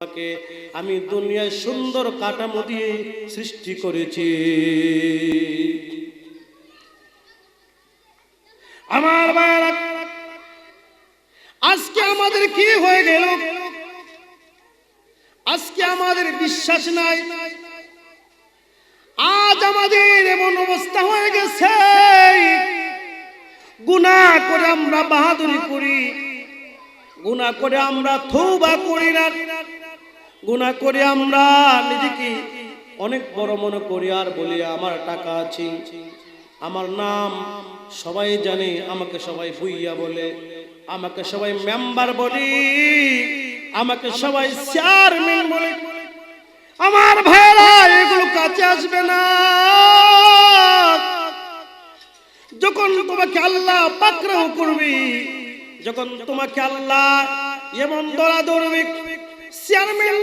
তোমাকে আমি দুনিয়ায় সুন্দর কাঠামো দিয়ে সৃষ্টি করেছি। আমার ভাইরা, আজকে আমাদের কি হয়ে গেল? আজকে আমাদের বিশ্বাস নাই। আজ আমাদের এমন অবস্থা হয়ে গেছে, গুনাহ করে আমরা বাহাদুরি করি, গুনাহ করে আমরা তওবা করি না, গুনাহ করে আমরা নিজেকে অনেক বড় মনে করি আর বলি আমার টাকা আছে, আমার নাম সবাই জানে, আমাকে সবাই ভুইয়া বলে, আমাকে সবাই মেম্বার বলি, আমাকে সবাই চেয়ারম্যান বলে। আমার ভাইরা, এগুলো কাছে আসবে না। যখন তোমাকে আল্লাহ পাকড়াও করবে, যখন তোমাকে আল্লাহ এমন ধরা ধরবে, চেয়ারম্যান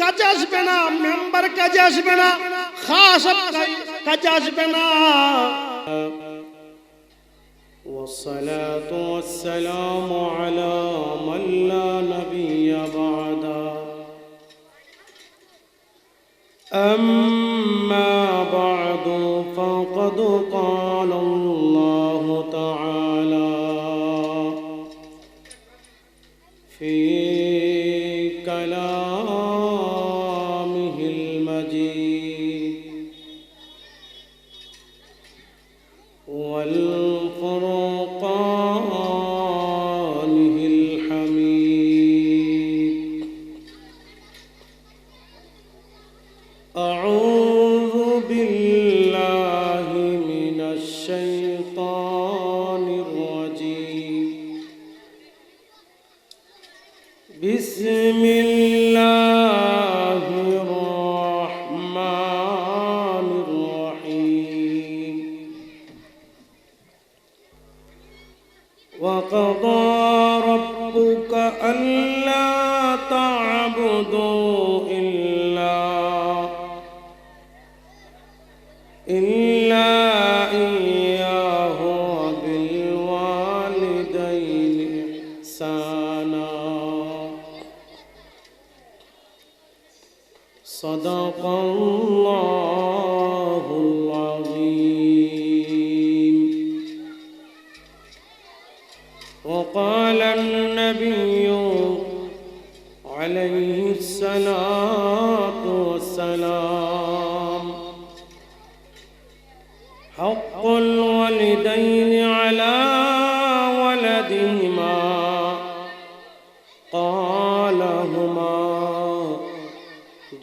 কাজে আসবে না, মেম্বার কাজে আসবে না, খাস কাজে আসবে না। والصلاة والسلام على من لا نبي بعده أما بعد فقد قال الله تعالى في كلامه المجيد والفرقانه الحميد أعوذ بالله من الشيطان الرجيم بسم الله الرحمن الرحيم وقضى ربك ألا تعبدوا إلا إياه وبالوالدين إحسانا صدق الله العظيم. وقال النبي عليه الصلاة والسلام حق الوالدين على ولدهما قالهما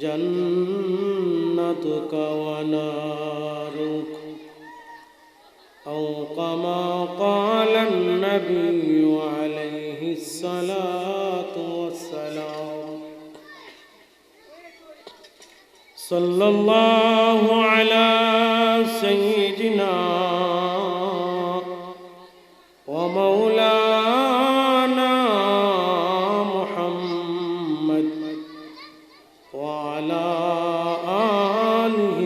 جنتك ونارك أو كما قال النبي عليه الصلاة والسلام. صلى الله على سيدنا ومولانا محمد وعلى آله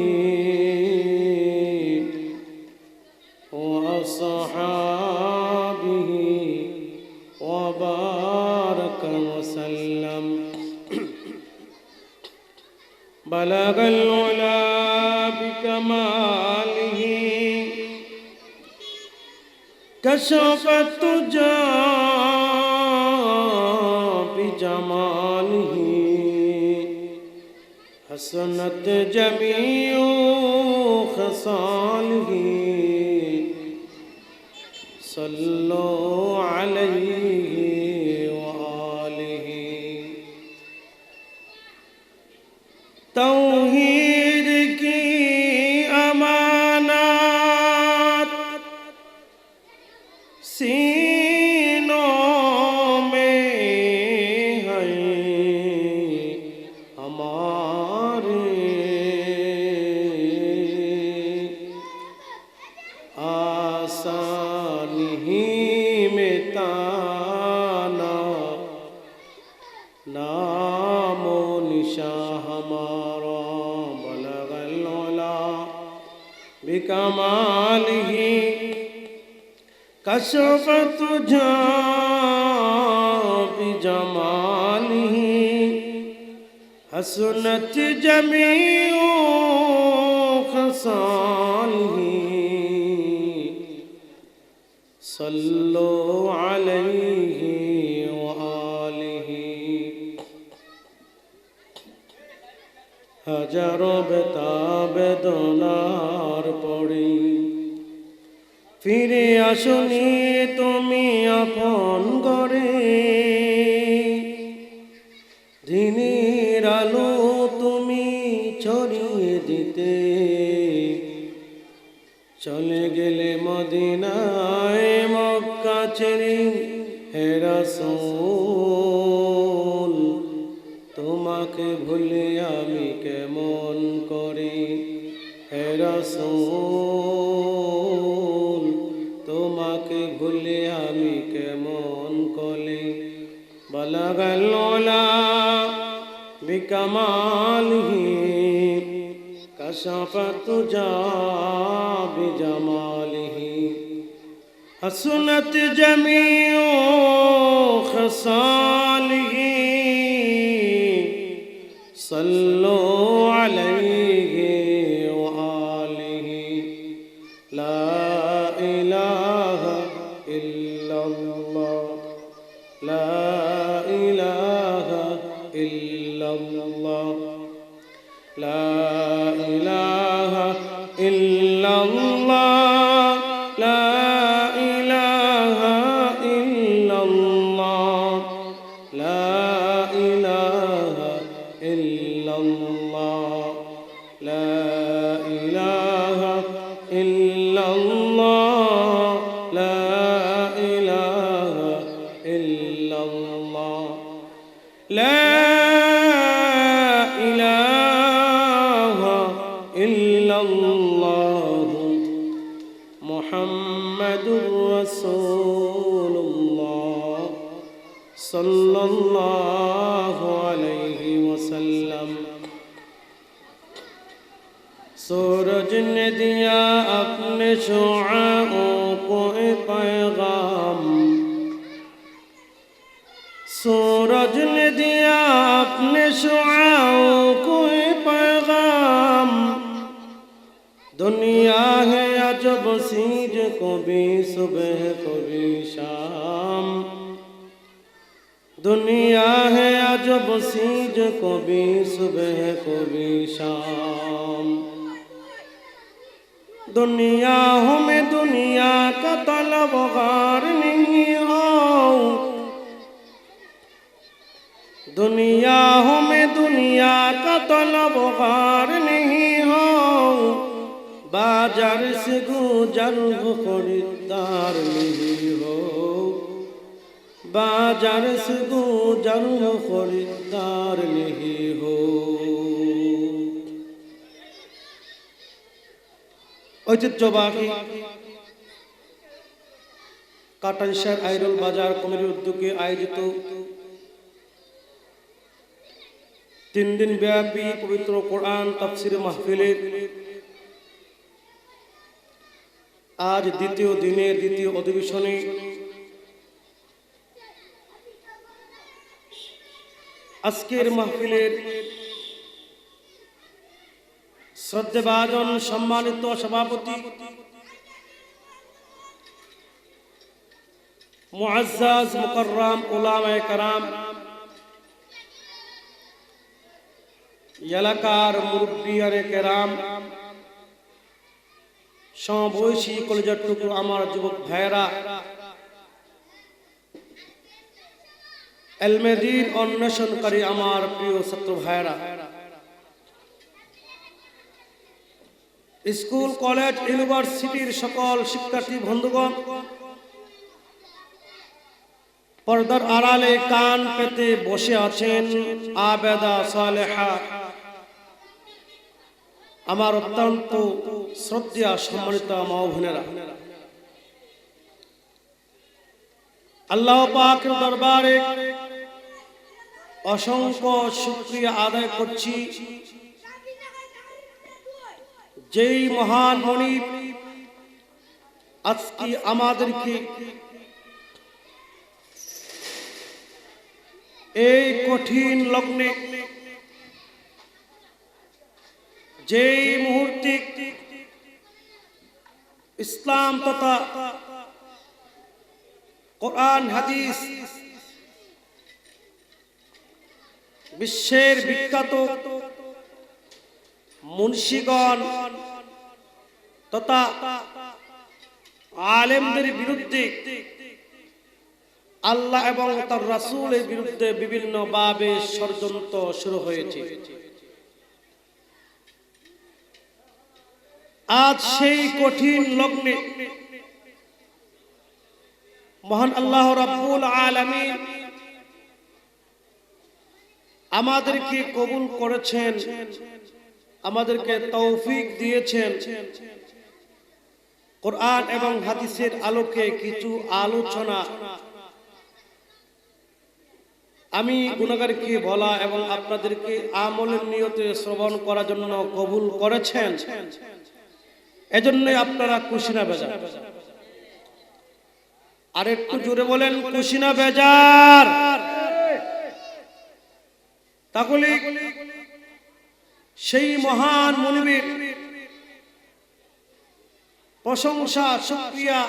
وأصحابه وبارك وسلم. بلغ العلا بكماله كشف الدجى بجماله حسنت جميع خصاله صلوا عليه وآله. तौहीद की अमानत सीनों में है हमारे, आसानी ही में ताना नामो निशा हमारा। बलगल उला बिकमालिही कशफत जा बिजमालिही حسنت جميع خصاله صلوا عليه وآله হাজার বেদনার পরে ফিরে আসনি তুমি আপন করে দিনের আলো তুমি ছড়িয়ে দিতে চলে গেলে মদিনায় মক্কা ছেড়ে হে রাসূল তোমাকে ভুলে আমি কেমন করে হে রাসূল তোমাকে ভুলে আমি কেমন করে বালাগাল উলা বিকামালিহি কাশাফাত জা বিজামালিহি হাসনাত জামিউ খাসালিহি সাল্লু আলাইহি ওয়া আলিহি লা ইলাহা ইল্লাল্লাহ লা ইলাহা ইল্লাল্লাহ লা ইলাহা ইল্লাল্লাহ লা ইলাহা ইল্লাল্লাহ লা ইলাহা ইল্লাল্লাহ লা ইলাহা ইল্লাল্লাহ লা ইলাহা ইল্লাল্লাহ লা ইলাহা ইল্লাল্লাহ মুহাম্মাদুর রাসূলুল্লাহ সাল্লাল্লাহু আলাইহি ওয়াসাল্লাম सूरज ने दिया अपने शुआओं को पैगाम सूरज ने दिया अपने शुआओं को पैगाम दुनिया है अजब सीज कभी सुबह कभी शाम दुनिया है अजब सीज कभी सुबह कभी शाम दुनिया हो में दुनिया का तलबगार नहीं हो दुनिया हो में दुनिया का तलबगार नहीं हो बाजार से गुजर हो खरीदार नहीं हो बाजार से गुजर हो खरीदार नहीं हो ঐতিহ্যবাহী কাটানশার আইরুল বাজার কমিটির উদ্যোগে আয়োজিত 3 দিন ব্যাপী পবিত্র কোরআন তাফসীর মাহফিলের আজ দ্বিতীয় দিনের দ্বিতীয় অধিবেশনে আজকের মাহফিলের শ্রদ্ধেভাজন সম্মানিত সভাপতি মুআজ্জাজ মুকাররম উলামায়ে কেরাম এলাকার মুরব্বিয়ানে কেরাম সমবয়সী কলেজের টুকরো আমার যুবক ভাইয়েরা ইলমে দ্বীন অন্বেষণকারী আমার প্রিয় ছাত্র ভাইয়েরা স্কুল কলেজ ইউনিভার্সিটির সকল শিক্ষার্থী বন্ধুগণ পর্দার আড়ালে কান পেতে বসে আছেন আবেদা সালেহা আমার অত্যন্ত শ্রদ্ধেয় সম্মানিত মা বোনেরা আল্লাহ পাকের দরবারে অসংখ্য শুকরিয়া আদায় করছি যেই মহান মনিব আজকে আমাদেরকে এই কঠিন লগ্নে যেই মুহূর্তে ইসলাম তথা কোরআন হাদিস বিশ্বের বিখ্যাত মুন্সিগণ তথা আলেমদের বিরুদ্ধে আল্লাহ এবং তার রাসূলের বিরুদ্ধে বিভিন্ন ভাবে ষড়যন্ত্র শুরু হয়েছে। আজ সেই কঠিন লগ্নে মহান আল্লাহ রাব্বুল আলামিন আমাদেরকে কবুল করেছেন, আমাদেরকে তৌফিক দিয়েছেন কোরআন এবং হাদিসের আলোকে কিছু আলোচনা আমি গুনাহগারকে বলা এবং আপনাদেরকে আমলের নিয়তে শ্রবণ করার জন্য কবুল করেছেন। এজন্যই আপনারা খুশি না বেজার? আর একটু জোরে বলেন, খুশি না বেজার? তাহলে সেই মহান মুনিবের প্রশংসা শুকরিয়া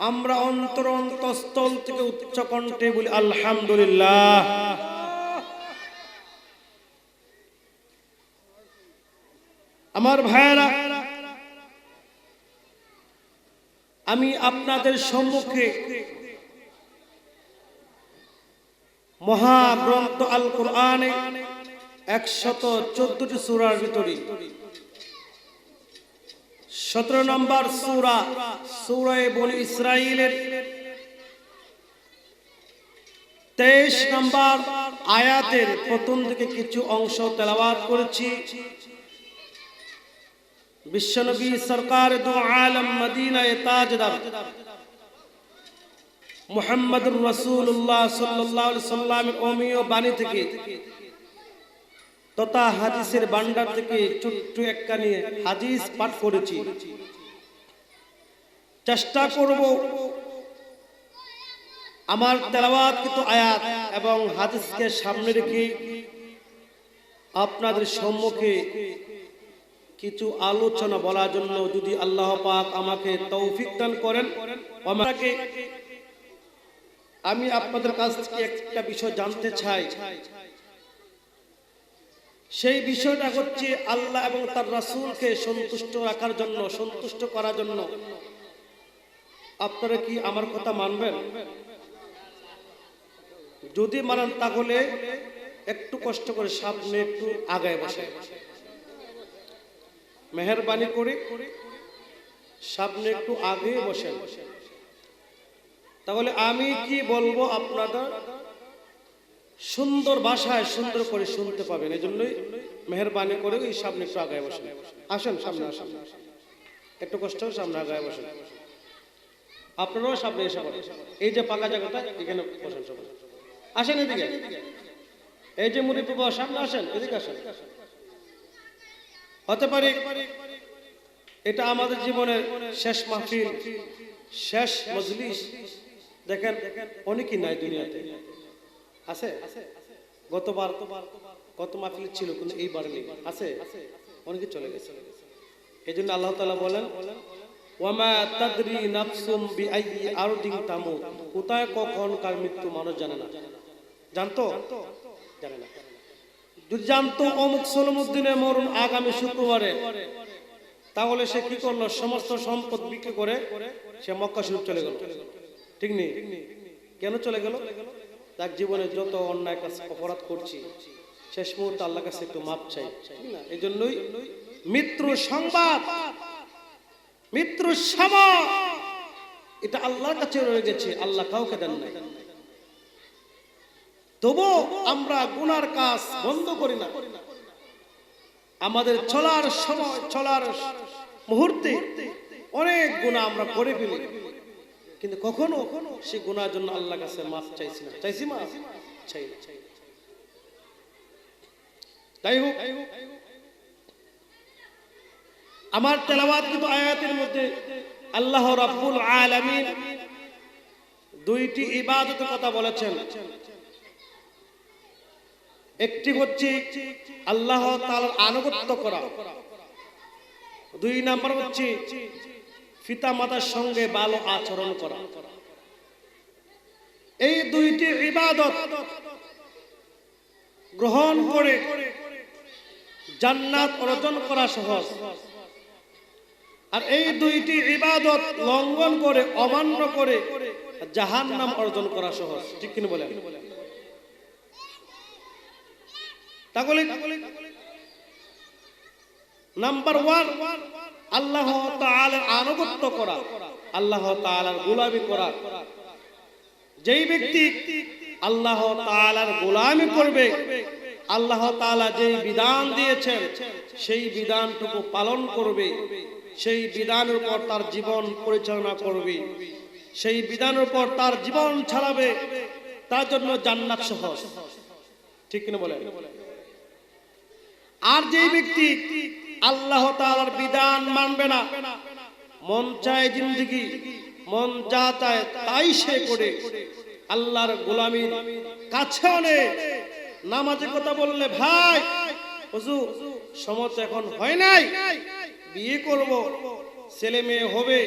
আমরা অন্তরস্থল থেকে উচ্চ কণ্ঠে বলি আলহামদুলিল্লাহ। আমার ভাইয়েরা, আমি আপনাদের সম্মুখে মহাগ্রন্থ আল কোরআনে 114টি সূরার ভিতরে 17 নম্বর সূরা সূরা বনী ইসরাঈলের 23 নম্বর আয়াতের প্রথম থেকে কিছু অংশ তেলাওয়াত করেছি। বিশ্বনবী সরকার দু আলম মদিনায়ে তাজদার মুহাম্মদুর রাসূলুল্লাহ সাল্লাল্লাহু আলাইহি সাল্লামের অমীয় বাণী থেকে তথা হাদিসের ভান্ডার থেকে ছোট্ট একখানি হাদিস পাঠ করেছি। চেষ্টা করব আমার তেলাওয়াতকৃত আয়াত এবং হাদিসকে সামনে রেখে আপনাদের সম্মুখে কিছু আলোচনা বলার জন্য, যদি আল্লাহ পাক আমাকে তৌফিক দান করেন। আমি আপনাদের কাছ থেকে একটা বিষয় জানতে চাই। সেই বিষয়টা হচ্ছে আল্লাহ এবং তার রাসূলকে সন্তুষ্ট রাখার জন্য, সন্তুষ্ট করার জন্য আপনারা কি আমার কথা মানবেন? যদি মানেন তাহলে একটু কষ্ট করে সামনে একটু আগায় বসেন, মেহেরবানি করে সামনে একটু আগে বসেন। তাহলে আমি কি বলবো আপনাদের সুন্দর ভাষায় সুন্দর করে শুনতে পাবেন। এই জন্যই মেহেরবানি করে এই সামনে একটু আগায় বসেন। আসেন, সামনে আসেন, একটু কষ্ট সামনে আগায় বসেন। আপনারাও সামনে এসে পড়েন। এই যে ফাঁকা জায়গাটা, এখানে বসেন সবাই। আসেন এদিকে। এই যে মুরিদ বাবা, সামনে আসেন, এদিকে আসেন। হতে পারে এটা আমাদের জীবনের শেষ মাহফিল, শেষ মজলিস। দেখেন অনেকেই নাই দুনিয়াতে, আছে? গতবার কত মাহফিল ছিল, কিন্তু এইবার নেই। আছে, অনেকে চলে গেছে। এই জন্য আল্লাহ তাআলা বলেন, ওয়ামা তাদরি নাফসুম বিআইয়ি আরদিন তামুত। কোথায় কখন কার মৃত্যু মানুষ জানে না। জানতো? জানে না। যদি জানতো অমুক সলিমউদ্দিনের মরণ আগামী শুক্রবারে, তাহলে সে কি করলো? সমস্ত সম্পদ বিক্রি করে সে মক্কা শরীফ চলে গেল। ঠিক নেই? কেন চলে গেল? তার জীবনে যত অন্যায় কাজ অপরাধ করছি, শেষ মুহূর্তে আল্লাহর কাছে একটু মাপ চাই, ঠিক না? এই জন্যই মৃত্যু সংবাদ, মৃত্যু সময় এটা আল্লাহর কাছে রয়ে গেছে, আল্লাহ কাউকে দেন নাই। তবু আমরা গুনার কাজ বন্ধ করি না। আমাদের চলার সময়, চলার মুহূর্তে অনেক গুনাহ আমরা করে ফেলি, কিন্তু কখনো সেই গুনার জন্য আল্লাহর কাছে মাফ চাইছি না। চাইছি মাফ? চাই না। তাই হোক, আমার তেলাওয়াতকৃত আয়াতের মধ্যে আল্লাহ রাব্বুল আলামিন দুইটি ইবাদতের কথা বলেছেন। একটি হচ্ছে আল্লাহ তাআলার আনুগত্য করা, দুই নাম্বার হচ্ছে পিতা মাতার সঙ্গে ভালো আচরণ করা। এই দুইটি ইবাদত গ্রহণ করে জান্নাত অর্জন করা সহজ, আর এই দুইটি ইবাদত লঙ্ঘন করে অমান্য করে জাহান্নাম অর্জন করা সহজ। ঠিক কিনা বলেন? তাহলে নাম্বার 1 আল্লাহ তাআলার আনুগত্য করা, আল্লাহ তাআলার গোলামি করা। যেই ব্যক্তি আল্লাহ তাআলার গোলামি করবে, আল্লাহ তাআলা যেই বিধান দিয়েছেন সেই বিধানটুকু পালন করবে, সেই বিধানের উপর তার জীবন পরিচালনা করবে, সেই বিধানের উপর তার জীবন ছাড়াবে, তার জন্য জান্নাত সহজ। ঠিক কিনা বলেন? আর যেই ব্যক্তি আল্লাহ তাআলার বিধান মানবে না, মন চায় জিন্দেগি, মন যা চায় তাই সে করে, আল্লাহর গোলামির কাছে অনেক নামাজের কথা বললে, ভাই হুজুর সময় এখন হয় নাই, বিয়ে করব, ছেলে মেয়ে হবে,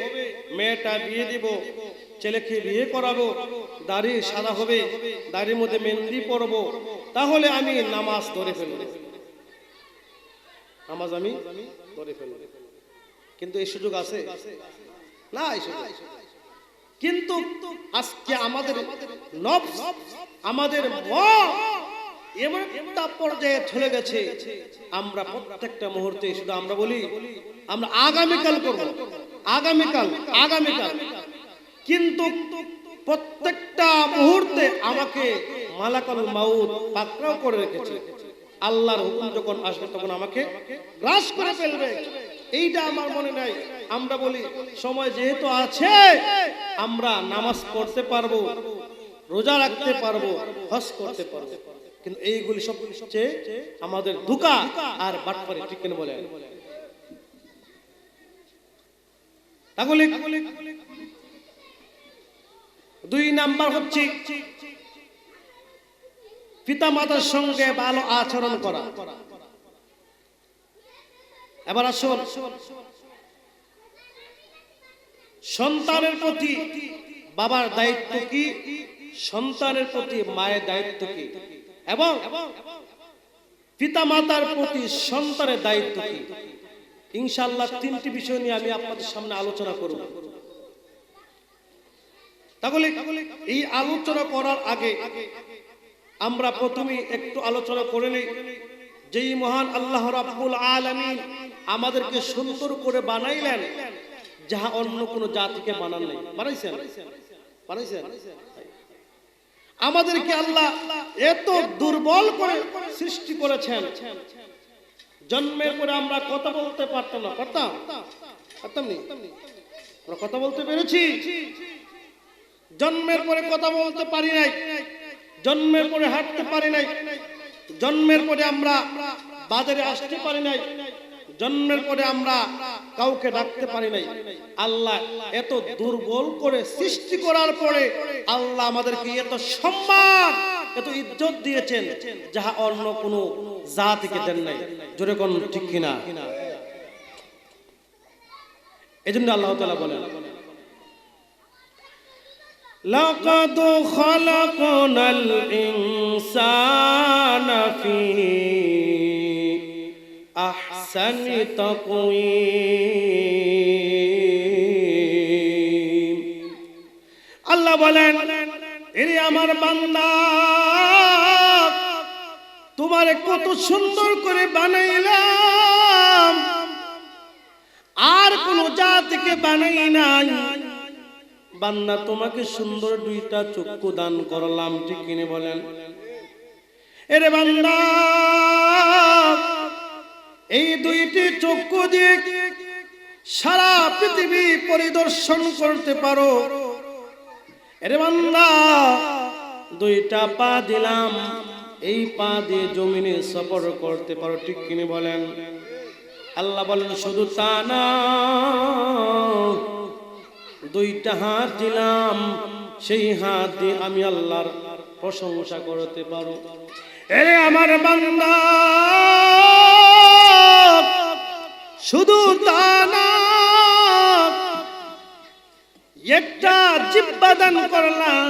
মেয়েটা বিয়ে দিব, ছেলেকে বিয়ে করাবো, দাড়ি সাদা হবে, দাড়ির মধ্যে মেহেন্দি পরবো, তাহলে আমি নামাজ ধরে ফেলবো, নামাজ আমি ধরে ফেলবো। কিন্তু এই সুযোগ আছে না? এই সুযোগ কিন্তু আজকে আমাদের নফস, আমাদের মন এমন একটা পর্যায়ে চলে গেছে, আমরা প্রত্যেকটা মুহূর্তে শুধু আমরা বলি আমরা আগামীকাল করব, আগামীকাল, আগামীকাল। কিন্তু প্রত্যেকটা মুহূর্তে আমাকে মালাকুল মাউত পাকড়াও করে রেখেছে। আল্লাহর হুকুম যখন আসবে তখন আমাকে গ্রাস করে ফেলবে, এইটা আমার মনে নাই। আমরা বলি সময় যেহেতু আছে আমরা নামাজ পড়তে পারবো, রোজা রাখতে পারবো, হজ করতে পারবো, কিন্তু এইগুলি সব হচ্ছে আমাদের ধোঁকা আর বাটপারি। ঠিক কিনা বলেন? তাহলে 2 নাম্বার হচ্ছে পিতা মাতার সঙ্গে ভালো আচরণ করা। এবার আসুন সন্তানের প্রতি বাবার দায়িত্ব কি, সন্তানের প্রতি মায়ের দায়িত্ব কি, এবং পিতা মাতার প্রতি সন্তানের দায়িত্ব কি। ইনশাআল্লাহ 3টি বিষয় নিয়ে আমি আপনাদের সামনে আলোচনা করব। তাহলে এই আলোচনা করার আগে আমরা প্রথমে একটু আলোচনা করে নেই, যেই মহান আল্লাহ রাব্বুল আলামিন আমাদেরকে সুন্দর করে বানাইলেন, যাহা অন্য কোন জাতিকে বানান নাই। বানাইছেন? বানাইছেন? আমাদেরকে আল্লাহ এত দুর্বল করে সৃষ্টি করেছেন, জন্মের পরে আমরা কথা বলতে পারতাম না, পারতাম? পারতাম না? আমরা কথা বলতে পেরেছি? জন্মের পরে কথা বলতে পারি নাই, জন্মের পরে হাঁটতে পারি নাই, জন্মের পরে আমরা বাজারে আসতে পারি নাই, জন্মের পরে আমরা কাউকে ডাকতে পারি নাই। আল্লাহ এত দুর্বল করে সৃষ্টি করার পরে আল্লাহ আমাদেরকে এত সম্মান, এত ইজ্জত দিয়েছেন, যাহা অন্য কোন জাতিকে দেন নাই। জোরে কোন ঠিক কিনা? এজন্য আল্লাহ তাআলা বলেন, লাকাদ খালাকনাল ইনসানা ফি আহসানি তাকওয়িম। আল্লাহ বলেন, এরে আমার বান্দা, তোমারে কত সুন্দর করে বানাইলাম, আর কোন জাতিকে বানাই নাই। বান্দা তোমাকে সুন্দর 2টা চক্ষু দান করলাম। ঠিক কিনে বলেন? এরে বান্দা, এই 2টি চক্ষু দিয়ে সারা পৃথিবী পরিদর্শন করতে পারো। এরে বান্দা, 2টা পা দিলাম, এই পা দিয়ে জমিনে সফর করতে পারো। ঠিক কিনে বলেন? আল্লাহ বলেন, শুধু তা না, 2টা হাত দিলাম, সেই হাত দিয়ে আমি আল্লাহর প্রশংসা করতে পারো। এরে আমার বান্দা, শুধু তা করলাম,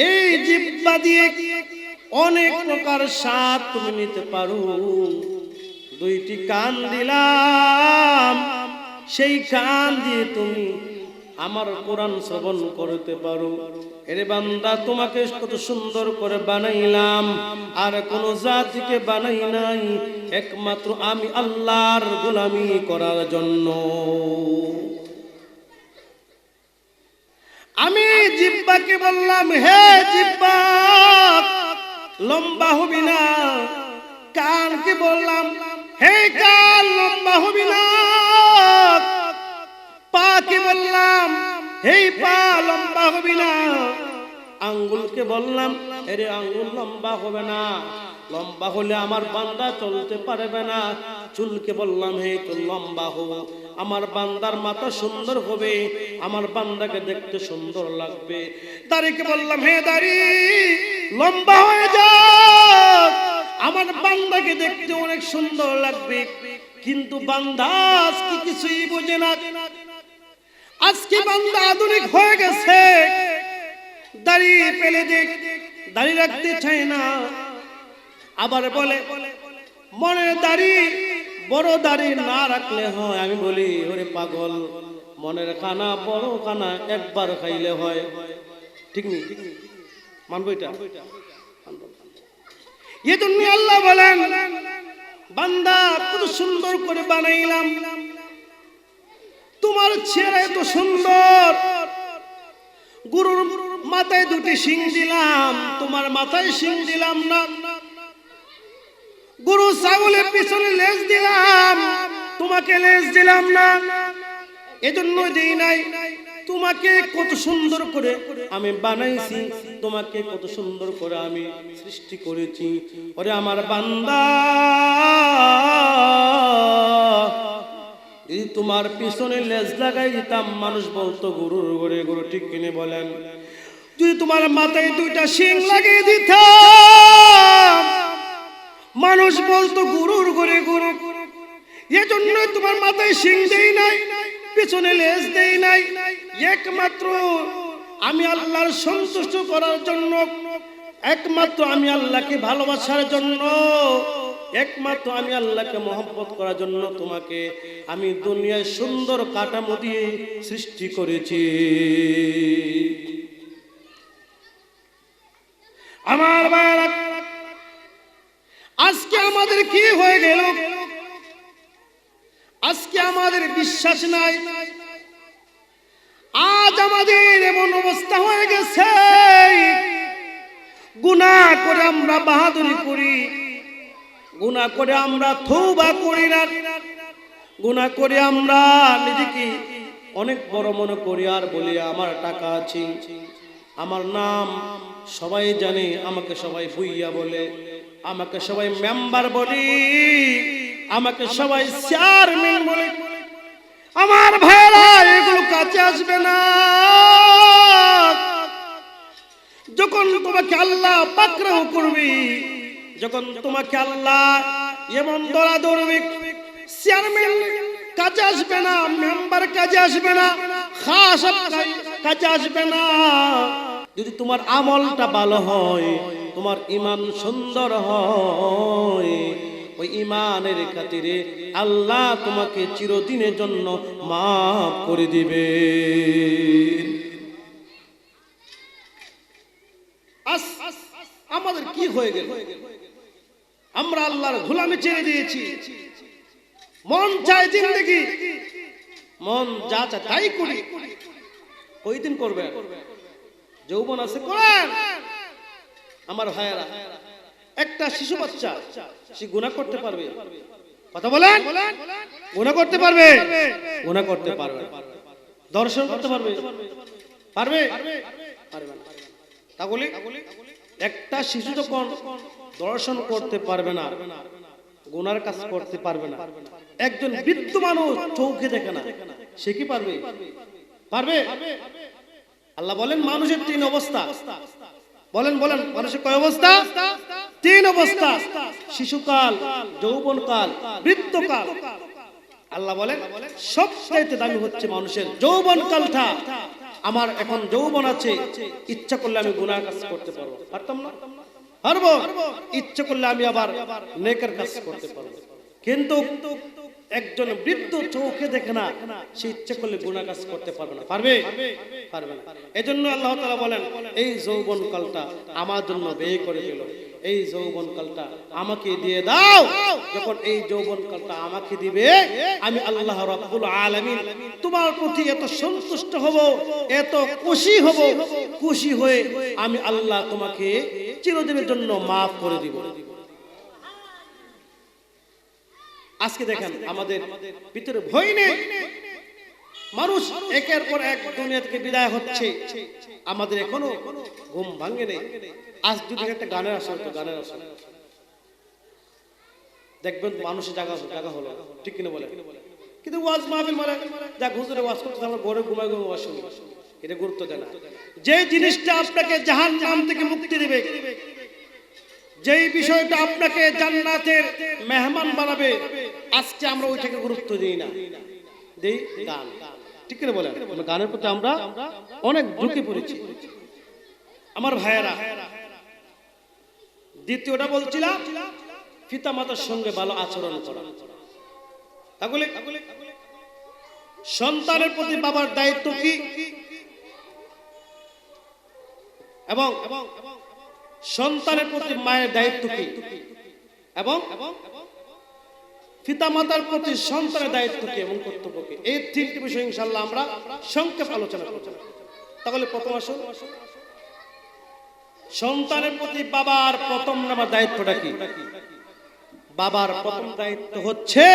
এই জিহ্বা দিয়ে অনেক প্রকার স্বাদ তুমি নিতে পারো। দুইটি কান দিলাম, সেই কান দিয়ে তুমি আমার কোরআন শ্রবণ করতে পারো। এরে বান্দা, তোমাকে কত সুন্দর করে বানাইলাম, আর কোন জাতিকে বানাই নাই, একমাত্র আমি আল্লাহর গোলামি করার জন্য। আমি জিহ্বাকে বললাম, হে জিহ্বা লম্বা হবি না। কানকে বললাম, হে কান লম্বা হবি না। পাকে বললাম, হে পা লম্বা হবি না। আঙ্গুলকে বললাম, আরে আঙ্গুল লম্বা হবে না, লম্বা হলে আমার বান্দা চলতে পারবে না। চুলকে বললাম, হে চুল লম্বা হো, আমার বান্দার মাথা সুন্দর হবে, আমার বান্দাকে দেখতে সুন্দর লাগবে। দাড়িকে বললাম, হে দাড়ি লম্বা হয়ে যাও, আমার বান্দাকে দেখতে অনেক সুন্দর লাগবে। কিন্তু বান্দা আজকে কিছুই বোঝে না। আজকে বান্দা আধুনিক হয়ে গেছে, দাড়ি পেলে দেখ, দাড়ি রাখতে চায় না। আবার বলে মনে দাড়ি, বড় দাড়ি না রাখলে হয়। আমি বলি, ওরে পাগল, মনের খানা বড় খানা একবার খাইলে হয়, ঠিক নেই? মানবো এটা? এই জন্য আল্লাহ বলেন, বান্দা কত সুন্দর করে বানাইলাম, তোমার চেহারা এত সুন্দর। গরুর মাথায় দুটি শিং দিলাম, তোমার মাথায় শিং দিলাম না। গরু ছাগলের পিছনে লেজ দিলাম, তোমাকে লেজ দিলাম না। এজন্য দেই নাই। তোমাকে কত সুন্দর করে আমি বানাইছি, তোমাকে কত সুন্দর করে আমি সৃষ্টি করেছি। ওরে আমার বান্দা, যদি তোমার পিছনে লেজ লাগাই দিতাম, মানুষ বলতো গরুর ঘরে গরু, ঠিক কিনে বলেন? যদি তোমার মাথায় দুইটা শিং লাগিয়ে দিতাম, মানুষ বলতো গরুর ঘরে গরু। এজন্য তোমার মাথায় শিং দেই নাই, পিছনে লেজ দেই নাই, একমাত্র আমি আল্লাহর সন্তুষ্ট করার জন্য, একমাত্র আমি আল্লাহকে ভালোবাসার জন্য, একমাত্র আমি আল্লাহকে মহব্বত করার জন্য তোমাকে আমি দুনিয়ায় সুন্দর কাঠামো দিয়ে সৃষ্টি করেছি। আমার ভাইরা, আজকে আমাদের কি হয়ে গেল? আজকে আমাদের বিশ্বাস নাই। আজ আমাদের এমন অবস্থা হয়ে গেছে, গুনাহ করে আমরা বাহাদুরি করি, গুনাহ করে আমরা তওবা করি না, গুনাহ করে আমরা নিজেকে অনেক বড় মনে করি আর বলি আমার টাকা আছে, আমার নাম সবাই জানে, আমাকে সবাই ভুইয়া বলে, আমাকে সবাই মেম্বার বলি, আমাকে সবাই চেয়ারম্যান বলে। আমার ভাইরা, এগুলো কাছে আসবে না। যখন তোমাকে আল্লাহ পাকড়াও করবে, যখন তোমাকে আল্লাহ এমন ধরা ধরবে, চেয়ারম্যান কাছে আসবে না, মেম্বার কাছে আসবে না, খাস কাছে আসবে না। যদি তোমার আমলটা ভালো হয়, তোমার ঈমান সুন্দর হয়, ওই ঈমানের খাতিরে আল্লাহ তোমাকে চিরদিনের জন্য মাফ করে দিবে। আমাদের কি হয়ে গেল? আমরা আল্লাহর গোলামি ছেড়ে দিয়েছি। মন চায় জিন্দেগি, মন যা চায় তাই করি। কয়দিন করবে? যৌবন আছে করেন। আমার ভাইয়েরা, একটা শিশু বাচ্চা সে গুনাহ করতে পারবে? কথা বলেন, গুনাহ করতে পারবে? গুনাহ করতে পারবে। দর্শন করতে পারবে? পারবে? পারবে না। তাহলে একটা শিশু যখন দর্শন করতে পারবে না, গুনার কাজ করতে পারবে না, একজন বৃদ্ধ মানুষ চোখে দেখে না, সে কি পারবে? পারবে? আল্লাহ বলেন মানুষের তিন অবস্থা। বলেন বলেন, মানুষের কয় অবস্থা? তিন অবস্থা: শিশুকাল, যৌবনকাল, বৃদ্ধকাল। আল্লাহ বলেন সবচেয়ে দামি হচ্ছে মানুষের যৌবনকালটা। আমার এখন যৌবন আছে, ইচ্ছা করলে আমি গুনাহ কাজ করতে পারবো, পারতাম না? পারবো। ইচ্ছা করলে আমি আবার নেকের কাজ করতে পারবো। কিন্তু একজন বৃদ্ধ চোখে দেখে না, সে ইচ্ছা করলে গুনাহ কাজ করতে পারবে না। পারবে? পারবে না। এজন্য আল্লাহ তাআলা বলেন, এই যৌবন কালটা আমার জন্য ব্যয় করে দিল, এই যৌবন কালটা আমাকে দিয়ে দাও। যখন এই যৌবন কালটা আমাকে দিবে, আমি আল্লাহ রাব্বুল আলামিন তোমার প্রতি এত সন্তুষ্ট হব, এত খুশি হব, খুশি হয়ে আমি আল্লাহ তোমাকে চিরদিনের জন্য maaf করে দিব। আজকে দেখেন আমাদের ভিতরে ভয় নেই, মানুষ একের পর এক দুনিয়া থেকে বিদায় হচ্ছে, আমাদের এখনো ঘুম ভাঙে নেই। আজ যদি একটা গানের আসর, তো গানের আসর দেখবেন মানুষের জায়গা হলো, ঠিক কিনা বলে? কিন্তু ওয়াজ মাহফিল মানে যা হুজুরে ওয়াজ করতে আমরা ঘরে ঘুমাই ওয়াজ শুনি, এটা গুরুত্ব দেয় না। যে জিনিসটা আপনাকে জাহান্নাম থেকে মুক্তি দিবে, যেই বিষয়টা আপনাকে জান্নাতের মেহমান বানাবে, আজকে আমরা ওইটাকে গুরুত্ব দিই না, দেই গান, ঠিক কিনা বলেন? গানের প্রতি আমরা অনেক ঢুকে পড়েছি আমার ভাইয়েরা। দ্বিতীয়টা বলছিলাম পিতা মাতার সঙ্গে ভালো আচরণ করা। তাহলে সন্তানের প্রতি বাবার দায়িত্ব কি, এবং সন্তানের প্রতি মায়ের দায়িত্ব কি, এবং পিতা মাতার প্রতি সন্তানের দায়িত্ব কি এবং কর্তব্য কি, এই তিনটি বিষয় ইনশাআল্লাহ আমরা সংক্ষেপ আলোচনা করব। তাহলে প্রথম আসুন, সন্তানের প্রতি বাবার প্রথম নাম্বার দায়িত্বটা কি? বাবার প্রথম দায়িত্ব হচ্ছে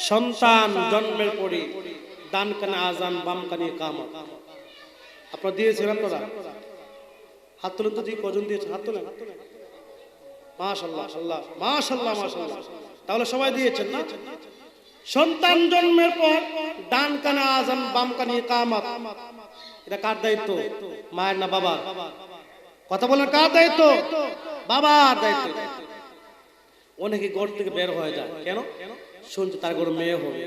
সন্তান জন্মের পরে ডান কানে আজান, বাম কানে ইকামত। আপনারা দিয়েছেন? আপনারা হাত তুলেন তো, কজন দিয়েছে? হাত তুলেন। মাশাআল্লাহ, মাশাআল্লাহ, মাশাআল্লাহ। তাহলে সবাই দিয়েছেন না? সন্তান জন্মের পর ডান কানে আজান, বাম কানে ইকামত, এটা কার দায়িত্ব? মায়ের না বাবার? কথা বলেন, কার দায়িত্ব? বাবার দায়িত্ব। অনেকে ঘর থেকে বের হয়ে যায়, কেন? শুনছে তার ঘরে মেয়ে হবে।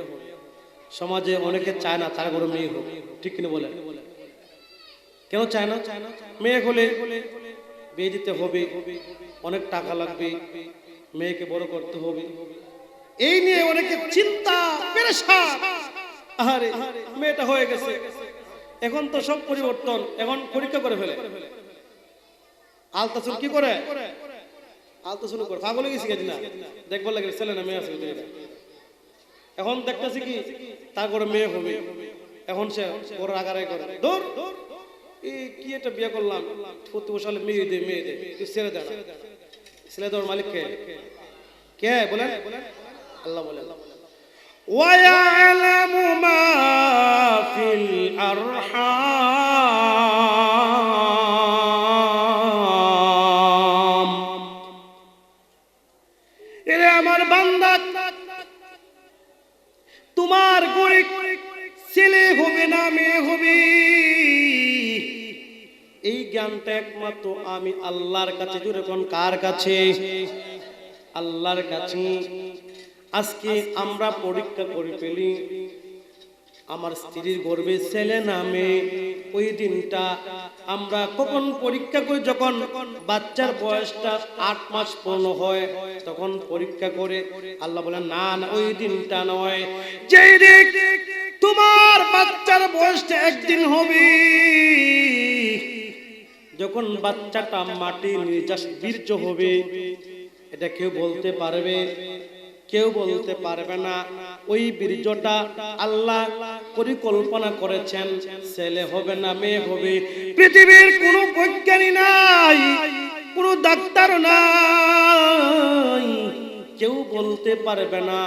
সমাজে অনেকে চায় না তার ঘরে মেয়ে হবে, ঠিক কিনা বলে? কেন চায় না? মেয়ে হলে বিয়ে দিতে হবে, অনেক টাকা লাগবে, মেয়েকে বড় করতে হবে, এই নিয়ে অনেকে চিন্তা পেরেশান। আরে মেয়েটা হয়ে গেছে, এখন তো সব পরিবর্তন, এখন পরীক্ষা করে ফেলে। আলতাসুল কি করে? আলতাসুল করে পাগল হয়ে গেছি না, দেখবার লাগে ছেলে না মেয়ে আছে। এখন দেখতেছি কি তার ঘরে মেয়ে হবে, এখন সে ওর আগারাই করে, দূর এই কি একটা বিয়ে করলাম, প্রতি বছর মেয়ে দে তুই ছেড়ে দে। ছেড়ে দেওয়ার মালিক কে? কে বলেন? আল্লাহ বলেন, ওয়ায়ালামু মা ফিল আরহাম। এরে আমার বান্দা, তোমার ঘরে ছেলে হবে না মেয়ে হবে, এই জ্ঞানটা একমাত্র আমি আল্লাহর কাছে। জুড়ে কোন কার কাছে? আল্লাহর কাছে। আজকে আমরা পরীক্ষা করে ফেলি, আমার স্ত্রীর গর্ভে ছেলে না মেয়ে, ওই দিনটা আমরা কখন পরীক্ষা করি? যখন বাচ্চার বয়সটা 8 মাস পূর্ণ হয় তখন পরীক্ষা করে। আল্লাহ বলেন না না, ওই দিনটা নয়, যেই দিন তোমার বাচ্চার বয়সটা 1 দিন হবে, যখন বাচ্চাটা মাটি নির্যাস বীর্য হবে। এটা কেউ বলতে পারবে? কেউ বলতে পারবে না। ওই বীর্যটা আল্লাহ পরিকল্পনা করেছেন, ছেলে হবে না মেয়ে হবে। পৃথিবীর কোনো বৈজ্ঞানিক নাই, কোনো ডাক্তার নাই, কেউ বলতে পারবে না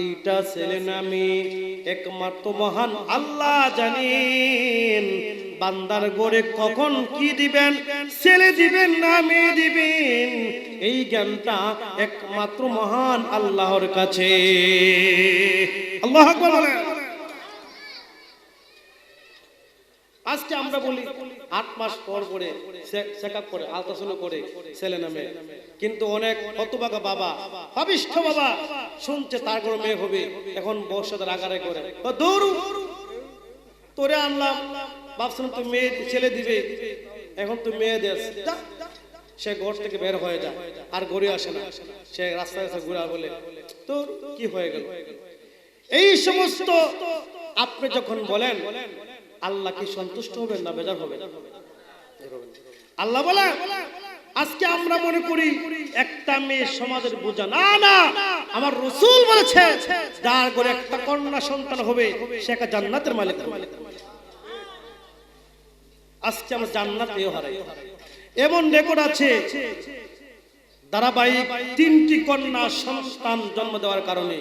এইটা ছেলে না মেয়ে। একমাত্র মহান আল্লাহ জানেন বান্দার ঘরে কখন কি দিবেন, ছেলে দিবেন না মেয়ে দিবেন, এই জ্ঞানটা একমাত্র মহান আল্লাহর কাছে। আল্লাহু আকবার বলেন। আজকে আমরা বলি 8 মাস পর পরে চেকআপ করে, আলট্রাসাউন্ড করে ছেলে না মেয়ে, কিন্তু অনেক হতভাগা বাবা, পাপিষ্ঠ বাবা শুনছে তার ঘরে মেয়ে হবে, এখন বর্ষাদের আগারে করে, দৌড় তোরে আনলাম ভাবছিলাম তুই মেয়ে ছেলে দিবে, এখন তুই মেয়ে দেশ, সে ঘর থেকে বের হয়ে যায় আর ঘরে আসে না, সে রাস্তায় এসে ঘুরা বলে তোর কি হয়ে গেল। এই সমস্ত আপনি যখন বলেন আল্লাহ কি সন্তুষ্ট হবেন না বেজার হবেন? আল্লাহ বলে আজকে আমরা মনে করি একটা মেয়ে সমাজের বোঝা, না না, আমার রাসূল বলেছে যার ঘরে একটা কন্যা সন্তান হবে সে একটা জান্নাতের মালিক হবে। আজকে আমরা জান্নাতেও হারাই। এমন রেকর্ড আছে ধারাবাহিক 3টি কন্যা সন্তান জন্ম দেওয়ার কারণে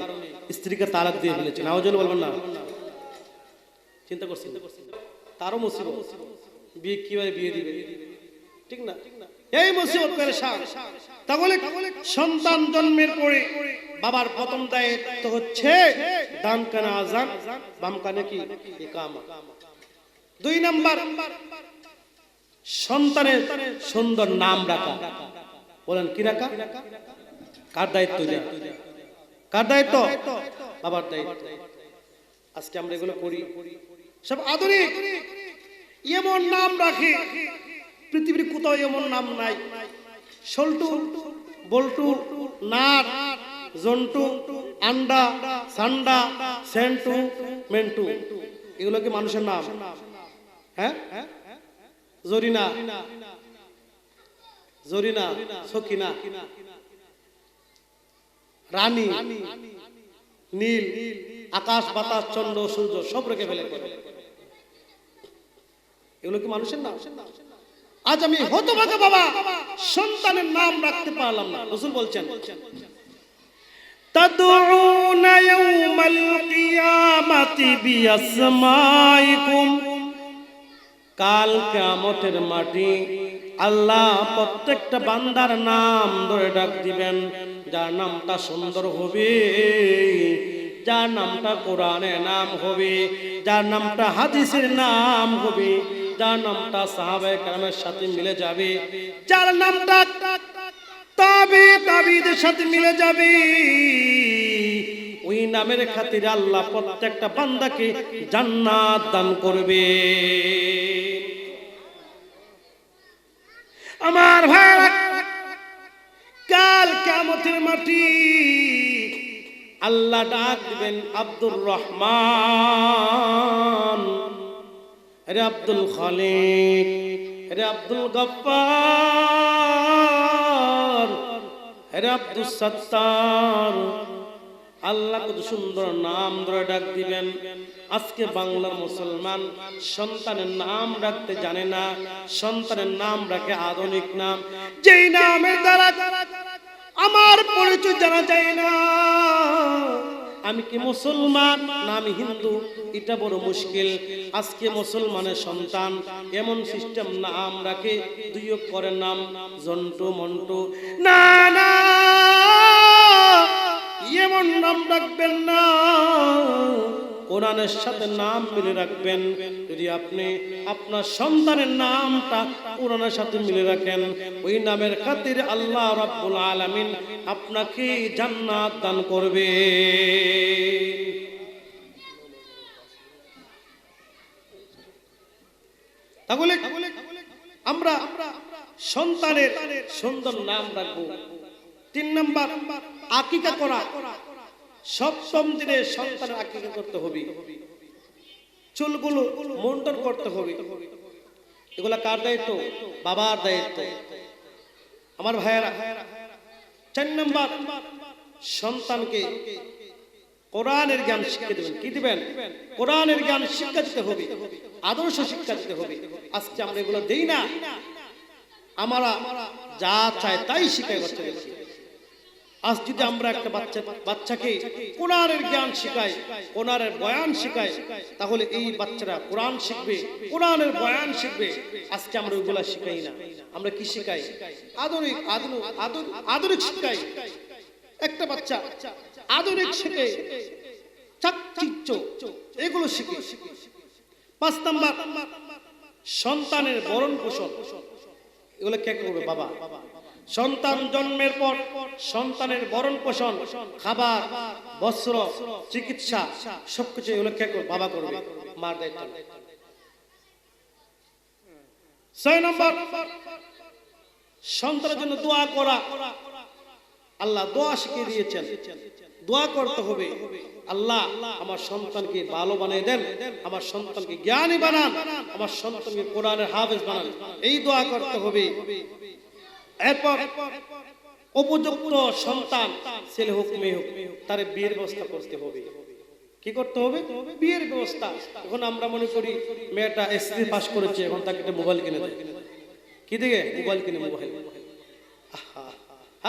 স্ত্রীকে তালাক দিয়ে ফেলেছে। নাউজুবিল্লাহ বলবেন না? চিন্তা করছেন তারও মুসিবত, বিয়ে কিভাবে বিয়ে দিবে, ঠিক না? এই মুসিবত পেরেশান। তাহলে সন্তান জন্মের পরে বাবার প্রথম দায়িত্ব হচ্ছে ডান কানে আযান, বাম কানে কি ইকামা। 2 নাম্বার সন্তানের সুন্দর নাম রাখা। বলেন কি রাখা? কার দায়িত্ব? কার দায়িত্ব? বাবার দায়িত্ব। আজকে আমরা এগুলো করি, সব আধুনিক এমন নাম রাখে, পৃথিবীর কোথাও এমন নাম নাই। সল্টু, বল্টু, নাট, জন্টু, আন্ডা, সান্ডা, সেন্টু, মেন্টু, এগুলো কি মানুষের নাম? হ্যাঁ, জরিনা, জরিনা, সকিনা, রানী, নীল, আকাশ বাতাস চন্দ্র সূর্য সব রেখে ফেলে। এগুলো কি মানুষের নাম? আজ আমি হতভাগা বাবা, সন্তানের নাম রাখতে পারলাম না। রাসূল বলছেন তাদউনা ইয়াউমাল কিয়ামাতি বিআসমাইকুম, কাল কিয়ামতের মাটি আল্লাহ প্রত্যেকটা বান্দার নাম ধরে ডাক দিবেন, যার নামটা সুন্দর হবে, যার নামটা কোরআনের নাম হবে, যার নামটা হাদিসের নাম হবে, যার নামটা সাহাবায়ে কেরামের সাথে মিলে যাবে, যার নামটা তাবিদের সাথে মিলে যাবে, ওই নামের খাতিরে আল্লাহ প্রত্যেকটা বান্দাকে জান্নাত দান করবে। আমার ভাই, কাল কিয়ামতের মাটি আল্লাহ ডাক দিবেন আব্দুর রহমান, রে আব্দুল খালিক, রে আব্দুল গফফার, রে আব্দুল সত্তার। আল্লাহ কত সুন্দর নাম ধরে ডাক দিবেন। আজকে বাংলার মুসলমান সন্তানের নাম রাখতে জানে না, সন্তানের নাম রাখে আধুনিক নাম, যেই নামের দ্বারা আমার পরিচয় জানা যায় না, আমি কি মুসলমান না আমি হিন্দু, এটা বড় মুশকিল। আজকে মুসলমানের সন্তান এমন সিস্টেম নাম রাখে, 2 অক্ষরের নাম, জন্টু মন্টু। না না, এমন নাম রাখবেন না, কোরআনের সাথে নাম মিলে রাখবেন। যদি আপনি আপনার সন্তানের নামটা কোরআনের সাথে মিলে রাখেন, ওই নামের খাতিরে আল্লাহ রাব্বুল আলামিন আপনাকে জান্নাত দান করবে। তাহলে আমরা সন্তানের সুন্দর নাম রাখবো। 3 নাম্বার আকিকা করা। 7ম দিনে সন্তানের আকিকা করতে হবে, চুলগুলো মুন্ডন করতে হবে। এগুলা কার দায়িত্ব? বাবার দায়িত্ব। আমার ভাইয়েরা, 4 নাম্বার সন্তানকে কোরআনের জ্ঞান শিক্ষা দিবেন। কি দিবেন? কোরআনের জ্ঞান শিক্ষা দিতে হবে, আদর্শ শিক্ষা দিতে হবে। আজকে আমরা এগুলো দেই না, আমরা যা চায় তাই শিখাই বাচ্চাদেরকে। আজ যদি আমরা একটা বাচ্চাকে কোরআনের জ্ঞান শিখাই, কোরআনের বয়ান শিখাই, তাহলে এই বাচ্চারা কোরআন শিখবে, কোরআনের বয়ান শিখবে। আজকে আমরা ওইগুলা শিখাই না, আমরা কি শিখাই? আধুনিক শিখাই। একটা বাচ্চা আধুনিক শিখে, চাকচিক্য এগুলো শিখে। 5 নাম্বার সন্তানের ভরণ পোষণ। এগুলো কে করবে? বাবা। সন্তান জন্মের পর সন্তানের ভরণ পোষণ, খাবার, বস্ত্র, চিকিৎসা সবকিছু এগুলো কে করবে? বাবা করবে, মার দায়িত্ব। 6 নম্বর সন্তানের জন্য দোয়া করা। আল্লাহ দোয়া শিখিয়ে দিয়েছেন, দোয়া করতে হবে, আল্লাহ আমার সন্তানকে ভালো বানিয়ে দেন, আমার সন্তানকে জ্ঞানী বানান, আমার সন্তানকে কোরআনের হাফেজ বানান, এই দোয়া করতে হবে। এরপর উপযুক্ত সন্তান ছেলে হোক মেয়ে হোক তার বিয়ের ব্যবস্থা করতে হবে। কি করতে হবে? বিয়ের ব্যবস্থা। এখন আমরা মনে করি মেয়েটা এসএসসি পাস করেছে, এখন তাকে একটা মোবাইল কিনে দেয়। কি দিকে? মোবাইল কিনে, মোবাইল।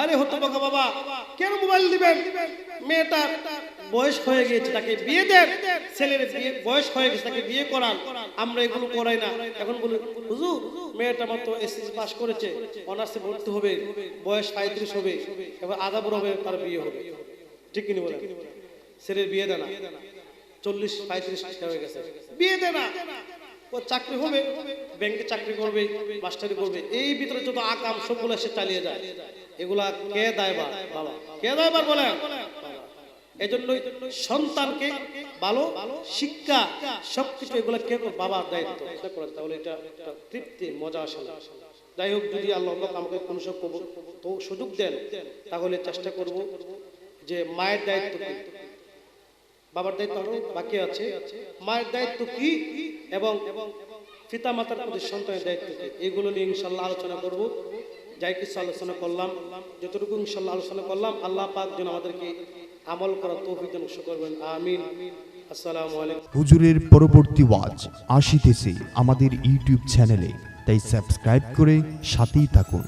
আরে হতভাগা বাবা, কেন মোবাইল দিবেন? মেয়েটার বয়স হয়ে গিয়েছে, তাকে বিয়ে দেন। ছেলের বিয়ে বয়স হয়ে গেছে, তাকে বিয়ে করান। আমরা এগুলো করাই না। এখন বলি হুজুর মেয়েটা মাত্র এসএসসি পাস করেছে, অনার্সে ভর্তি হবে, বয়স 35 হবে, এবার আধা বড় হবে, তার বিয়ে হবে। ঠিক কিনা বলেন? ছেলের বিয়ে দেনা 40-35 হয়ে গেছে, বিয়ে দেনা। ও চাকরি হবে, ব্যাংকে চাকরি করবে, মাস্টারি করবে, এই ভিতরে যত আকাম সবগুলো সে চালিয়ে যায়। এগুলা কে দায়বার? বাবা। কে দায়বার বলেন? এজন্যই সন্তানকে ভালো শিক্ষা সবকিছু এগুলা কে? বাবার দায়িত্ব। তাহলে এটা একটা তৃপ্তি, মজা আসে না। যাই হোক, যদি আল্লাহ আমাকে কোন সুযোগ দেন তাহলে চেষ্টা করব যে মায়ের দায়িত্ব কি, বাবার দায়িত্ব আরো বাকি আছে, মায়ের দায়িত্ব কি এবং পিতা মাতার প্রতি সন্তানের দায়িত্ব কি, এগুলো নিয়ে ইনশাআল্লাহ আলোচনা করব। যাই কিছু আলোচনা করলাম, যতটুকু ইনশাআল্লাহ আলোচনা করলাম, আল্লাহ পাক যেন আমাদেরকে আমল করার তৌফিক দান করবেন। আমিন। আসসালামু আলাইকুম। হুজুরের পরবর্তী ওয়াজ আসিতেছে আমাদের ইউটিউব চ্যানেলে, তাই সাবস্ক্রাইব করে সাথেই থাকুন।